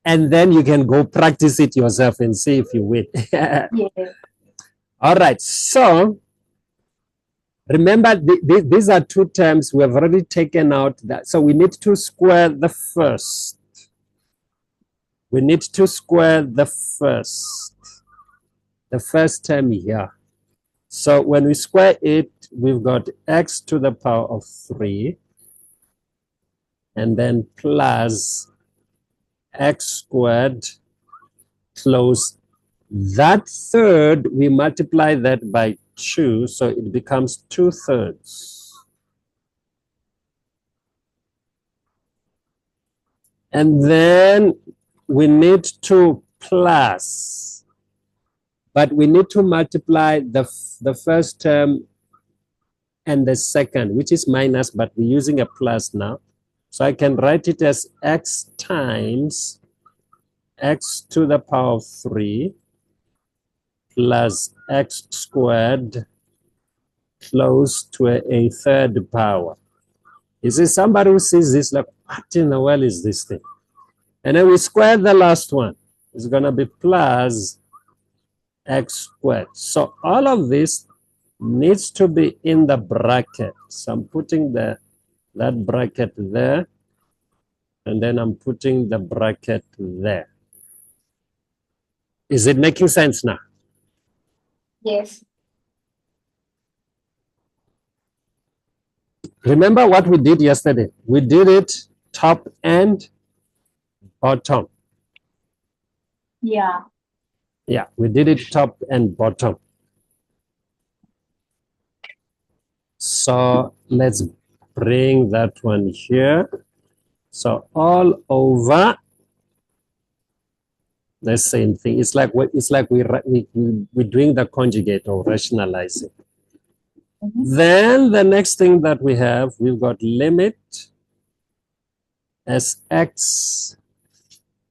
and then you can go practice it yourself and see if you win. Yeah. All right, so remember, these are two terms we have already taken out. That, so we need to square the first. We need to square the first term here. So when we square it, we've got x to the power of 3, and then plus x squared close. That third, we multiply that by 2, so it becomes 2/3. And then we need to plus, but we need to multiply the first term and the second, which is minus, but we're using a plus now. So I can write it as x times x to the power of 3 plus x squared close to a third power. Is there somebody who sees this like, what in the world is this thing? And then we square the last one. It's going to be plus x squared. So all of this needs to be in the bracket. So I'm putting that bracket there, and then I'm putting the bracket there. Is it making sense now? Yes. Remember what we did yesterday? We did it top and bottom. Yeah. Yeah, we did it top and bottom. So let's bring that one here. So all over the same thing. It's like we're doing the conjugate or rationalizing. Then the next thing that we have, we've got limit as x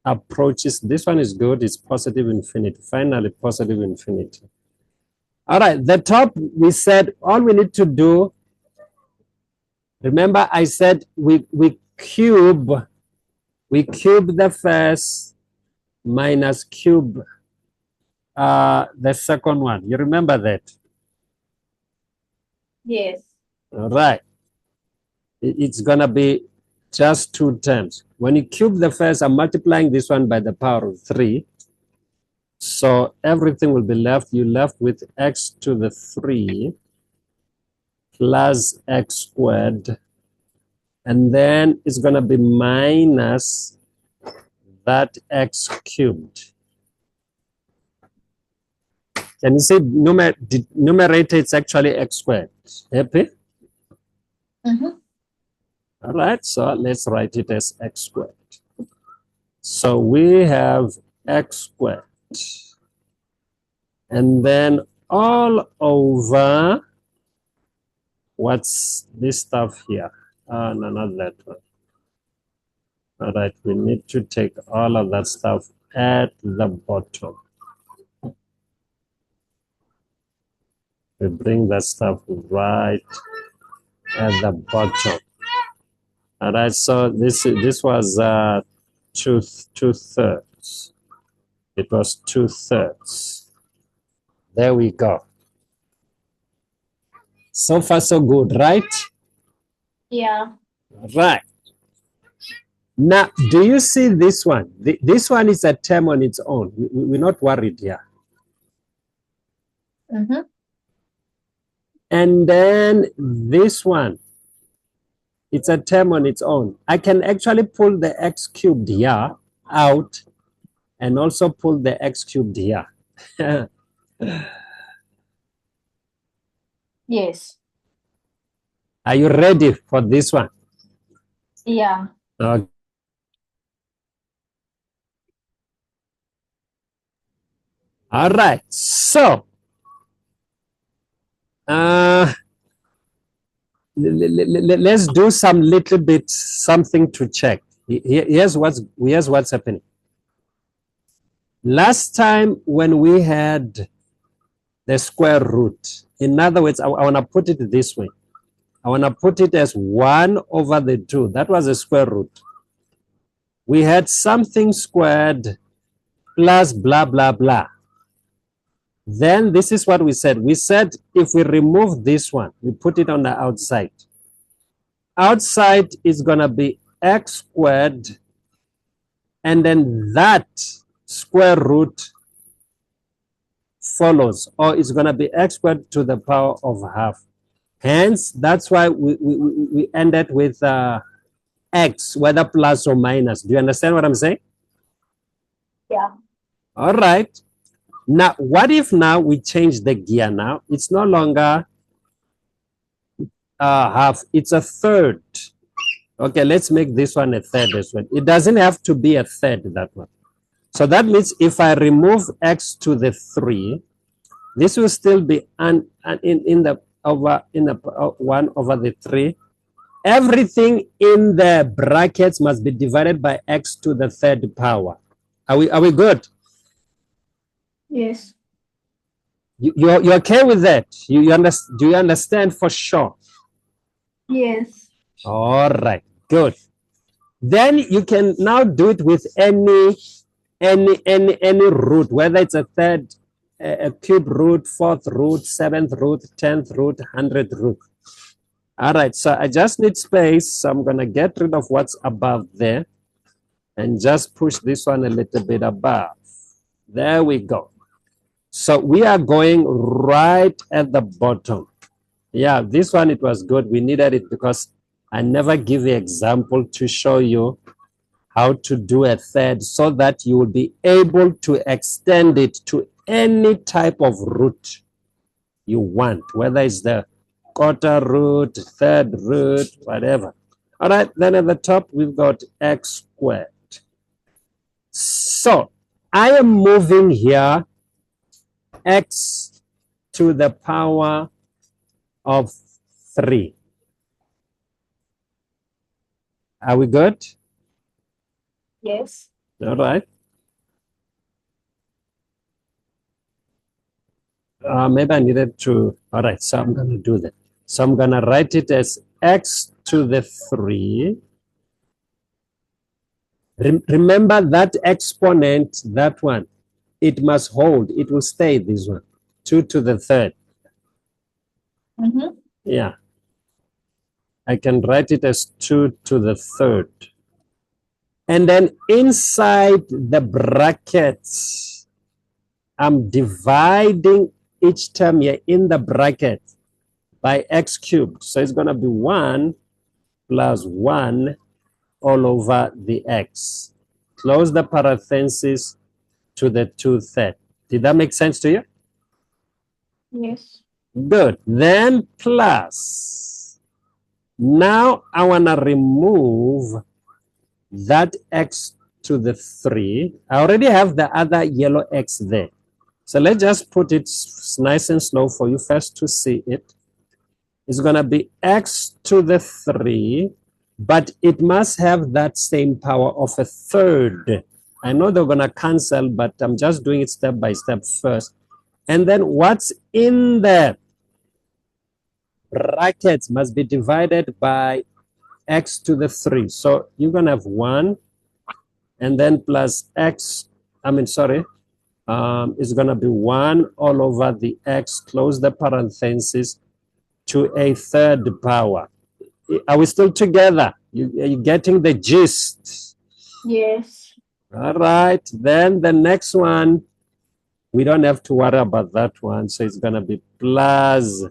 approaches. This one is good. It's positive infinity. Finally, positive infinity. All right, the top, we said all we need to do, remember I said we cube the first minus cube the second one. You remember that? Yes. All right. It's going to be just 2 terms. When you cube the first, I'm multiplying this one by the power of 3. So everything will be left. You're left with x to the 3 plus x squared. And then it's going to be minus that x cubed. Can you see numerator, it's actually x squared. Happy? All right, so let's write it as x squared. So we have x squared. And then all over, what's this stuff here? No, not that one. All right, we need to take all of that stuff at the bottom. We bring that stuff right at the bottom. All right, so this was 2/3. It was 2/3. There we go. So far, so good, right? Yeah. Right. Now, do you see this one? This one is a term on its own. We're not worried here. And then this one, it's a term on its own. I can actually pull the x cubed here out and also pull the x cubed here. Yes. Are you ready for this one? Yeah. Okay. All right, so let's do some little bit something to check. Here's what's happening. Last time when we had the square root, in other words, I want to put it this way. I want to put it as 1 over the 2. That was a square root. we had something squared plus blah, blah, blah. Then this is what we said. We said if we remove this one, we put it on the outside. Outside is going to be x squared, and then that square root follows, or it's going to be x squared to the power of half. Hence, that's why we ended with x, whether plus or minus. Do you understand what I'm saying? Yeah. All right. Now, what if now we change the gear now? It's no longer half, it's a third. Okay, let's make this one a third as well. It doesn't have to be a third, that one. So that means if I remove x to the 3, this will still be in the 1 over the 3. Everything in the brackets must be divided by x to the 3rd power. Are we good? Yes. You're okay with that? Do you understand for sure? Yes. All right, good. Then you can now do it with any root, whether it's a third, a cube root, 4th root, 7th root, 10th root, 100th root. All right, so I just need space, so I'm going to get rid of what's above there and just push this one a little bit above. There we go. So we are going right at the bottom. Yeah, this one, it was good. We needed it because I never give the example to show you how to do a third so that you will be able to extend it to any type of root you want, whether it's the quarter root, third root, whatever. All right, then at the top, we've got x squared. So I am moving here x to the power of 3. Are we good? Yes. All right. Maybe I needed to, all right, so I'm going to do that. So I'm going to write it as x to the 3. Remember that exponent, that one, it must hold. It will stay this one, 2 to the 3rd. Mm-hmm. Yeah. I can write it as 2 to the 3rd. And then inside the brackets, I'm dividing each term here in the bracket by x cubed. So it's going to be 1 plus 1 all over the x. Close the parenthesis to the 2/3. Did that make sense to you? Yes. Good. Then plus. Now I want to remove that x to the 3. I already have the other yellow x there. So let's just put it nice and slow for you first to see it. It's going to be x to the 3, but it must have that same power of a 3rd. I know they're going to cancel, but I'm just doing it step by step first. And then what's in the brackets must be divided by x to the 3. So you're going to have 1 and then plus x, it's going to be 1 all over the x, close the parenthesis, to a 3rd power. Are we still together? Are you getting the gist? Yes. All right. Then the next one, we don't have to worry about that one. So it's going to be plus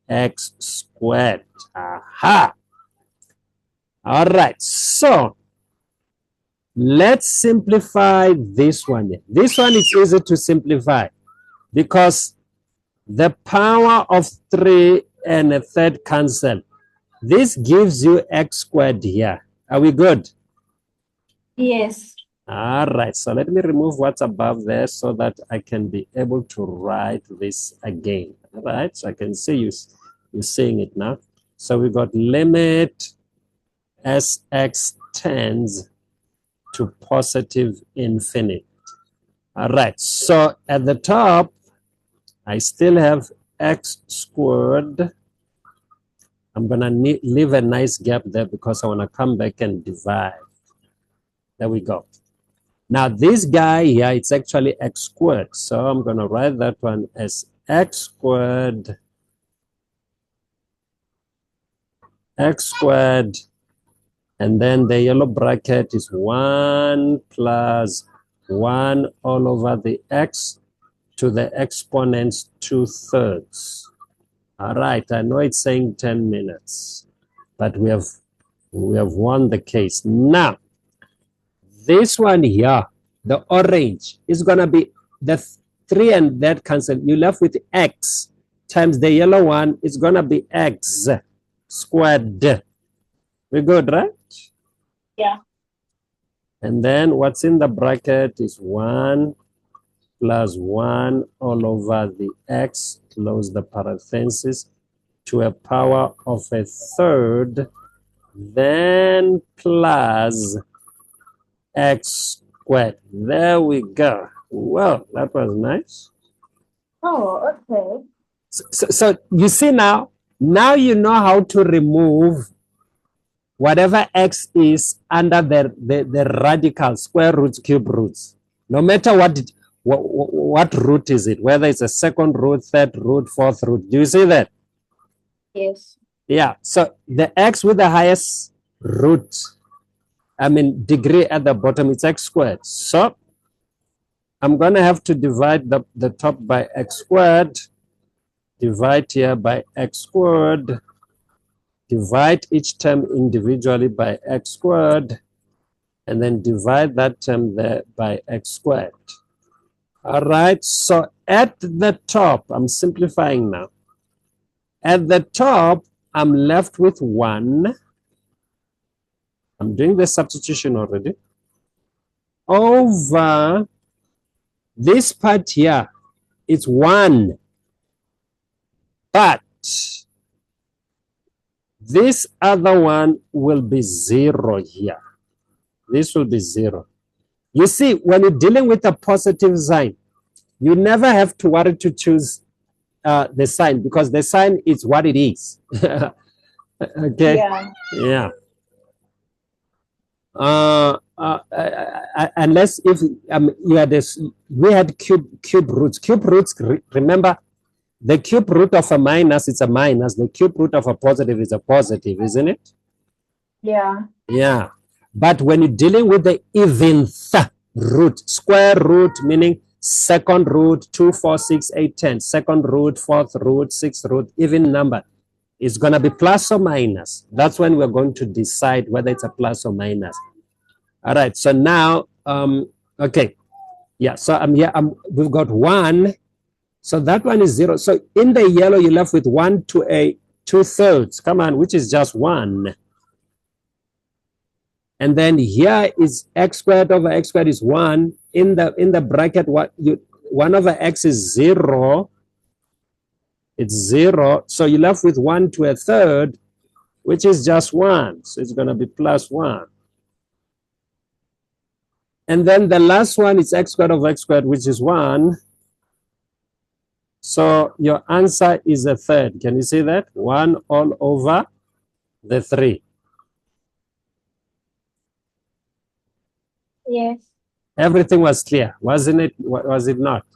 x squared. Aha. All right. So let's simplify this one. This one is easy to simplify because the power of 3 and a 3rd cancel. This gives you x squared here. Are we good? Yes. All right. So let me remove what's above there so that I can be able to write this again. All right. So I can see you're seeing it now. So we got limit as x tends to positive infinity. All right. So at the top, I still have x squared. I'm going to leave a nice gap there because I want to come back and divide. There we go. Now this guy here, it's actually x squared. So I'm going to write that one as x squared, and then the yellow bracket is 1 plus 1 all over the x to the exponent's 2/3. All right, I know it's saying 10 minutes, but we have won the case. Now, this one here, the orange, is going to be the 3 and that cancel. You left with x times the yellow one is going to be x squared. We're good, right? Yeah. And then what's in the bracket is 1 plus 1 all over the x, close the parenthesis, to a power of a third, then plus x squared. There we go. Well, that was nice. Oh, okay. So you see now you know how to remove whatever x is under the radical, square roots, cube roots. No matter what root is it, whether it's a second root, third root, fourth root. Do you see that? Yes. Yeah, so the x with the highest root, degree at the bottom, it's x squared. So I'm going to have to divide the top by x squared, divide here by x squared, divide each term individually by x squared, and then divide that term there by x squared. All right, so at the top, I'm simplifying now. At the top, I'm left with 1. I'm doing the substitution already. Over this part here, it's 1. But this other one will be 0 here. This will be 0. You see, when you're dealing with a positive sign, you never have to worry to choose the sign, because the sign is what it is. Okay. Yeah. Unless if you had this, we had cube roots. Cube roots, remember, the cube root of a minus is a minus. The cube root of a positive is a positive, isn't it? Yeah. Yeah. But when you're dealing with the eventh root, square root, meaning second root, 2, 4, 6, 8, 10, second root, fourth root, sixth root, even number, is going to be plus or minus. That's when we're going to decide whether it's a plus or minus. All right, so now, okay. Yeah, so I'm here, we've got 1. So that one is 0. So in the yellow, you're left with 1 to a 2/3. Come on, which is just 1. And then here is x squared over x squared is 1. In the bracket, 1 over x is 0. It's 0. So you're left with 1 to a third, which is just 1. So it's going to be plus 1. And then the last one is x squared over x squared, which is 1. So your answer is a third. Can you see that? 1 all over the 3. Yes. Everything was clear, wasn't it? Was it not?